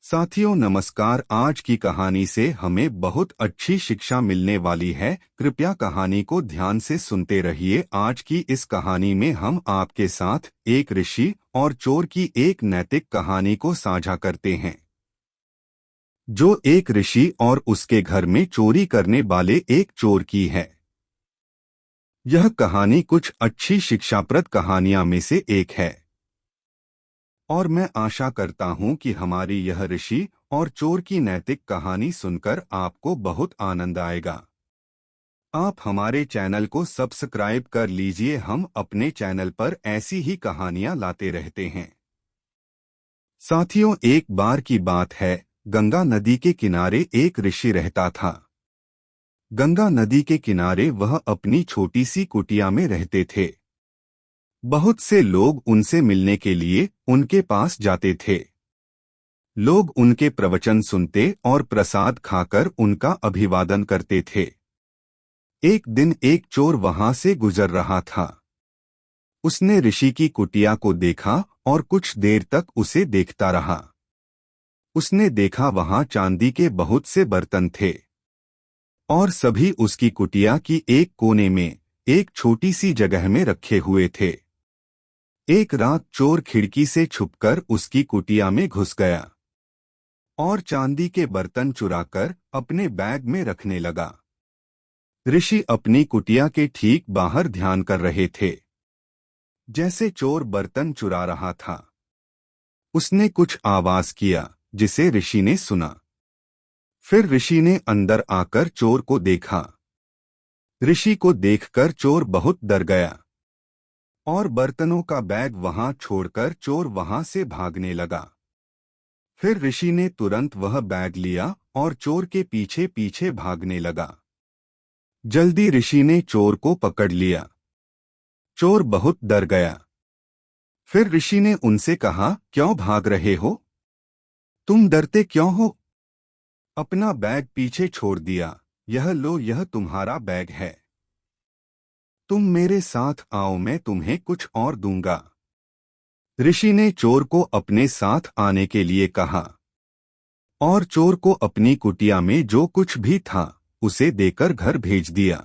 साथियों नमस्कार। आज की कहानी से हमें बहुत अच्छी शिक्षा मिलने वाली है। कृपया कहानी को ध्यान से सुनते रहिए। आज की इस कहानी में हम आपके साथ एक ऋषि और चोर की एक नैतिक कहानी को साझा करते हैं, जो एक ऋषि और उसके घर में चोरी करने वाले एक चोर की है। यह कहानी कुछ अच्छी शिक्षाप्रद कहानियां में से एक है और मैं आशा करता हूं कि हमारी यह ऋषि और चोर की नैतिक कहानी सुनकर आपको बहुत आनंद आएगा। आप हमारे चैनल को सब्सक्राइब कर लीजिए। हम अपने चैनल पर ऐसी ही कहानियां लाते रहते हैं। साथियों, एक बार की बात है, गंगा नदी के किनारे एक ऋषि रहता था। गंगा नदी के किनारे वह अपनी छोटी सी कुटिया में रहते थे। बहुत से लोग उनसे मिलने के लिए उनके पास जाते थे। लोग उनके प्रवचन सुनते और प्रसाद खाकर उनका अभिवादन करते थे। एक दिन एक चोर वहां से गुजर रहा था। उसने ऋषि की कुटिया को देखा और कुछ देर तक उसे देखता रहा। उसने देखा वहां चांदी के बहुत से बर्तन थे और सभी उसकी कुटिया की एक कोने में एक छोटी सी जगह में रखे हुए थे। एक रात चोर खिड़की से छुपकर उसकी कुटिया में घुस गया और चांदी के बर्तन चुराकर अपने बैग में रखने लगा। ऋषि अपनी कुटिया के ठीक बाहर ध्यान कर रहे थे। जैसे चोर बर्तन चुरा रहा था, उसने कुछ आवाज किया जिसे ऋषि ने सुना। फिर ऋषि ने अंदर आकर चोर को देखा। ऋषि को देखकर चोर बहुत डर गया और बर्तनों का बैग वहां छोड़कर चोर वहां से भागने लगा। फिर ऋषि ने तुरंत वह बैग लिया और चोर के पीछे पीछे भागने लगा। जल्दी ऋषि ने चोर को पकड़ लिया। चोर बहुत डर गया। फिर ऋषि ने उनसे कहा, क्यों भाग रहे हो? तुम डरते क्यों हो? अपना बैग पीछे छोड़ दिया। यह लो, यह तुम्हारा बैग है। तुम मेरे साथ आओ, मैं तुम्हें कुछ और दूंगा। ऋषि ने चोर को अपने साथ आने के लिए कहा और चोर को अपनी कुटिया में जो कुछ भी था उसे देकर घर भेज दिया।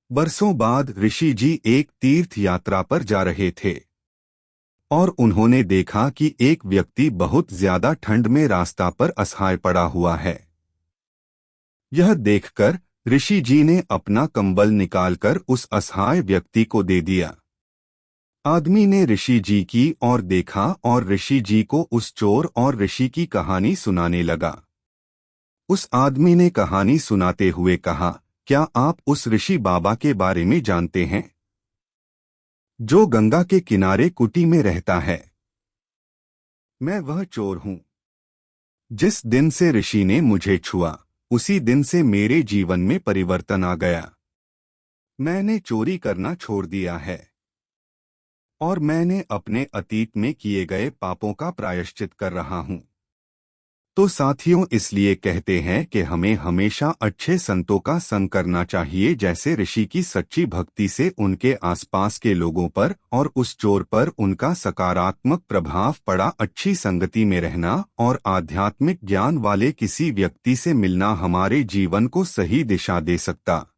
बरसों बाद ऋषि जी एक तीर्थ यात्रा पर जा रहे थे और उन्होंने देखा कि एक व्यक्ति बहुत ज्यादा ठंड में रास्ता पर असहाय पड़ा हुआ है। यह देखकर ऋषि जी ने अपना कंबल निकालकर उस असहाय व्यक्ति को दे दिया। आदमी ने ऋषि जी की ओर देखा और ऋषि जी को उस चोर और ऋषि की कहानी सुनाने लगा। उस आदमी ने कहानी सुनाते हुए कहा, क्या आप उस ऋषि बाबा के बारे में जानते हैं जो गंगा के किनारे कुटी में रहता है? मैं वह चोर हूं। जिस दिन से ऋषि ने मुझे छुआ उसी दिन से मेरे जीवन में परिवर्तन आ गया। मैंने चोरी करना छोड़ दिया है और मैंने अपने अतीत में किए गए पापों का प्रायश्चित कर रहा हूं। तो साथियों, इसलिए कहते हैं कि हमें हमेशा अच्छे संतों का संग करना चाहिए। जैसे ऋषि की सच्ची भक्ति से उनके आसपास के लोगों पर और उस चोर पर उनका सकारात्मक प्रभाव पड़ा। अच्छी संगति में रहना और आध्यात्मिक ज्ञान वाले किसी व्यक्ति से मिलना हमारे जीवन को सही दिशा दे सकता।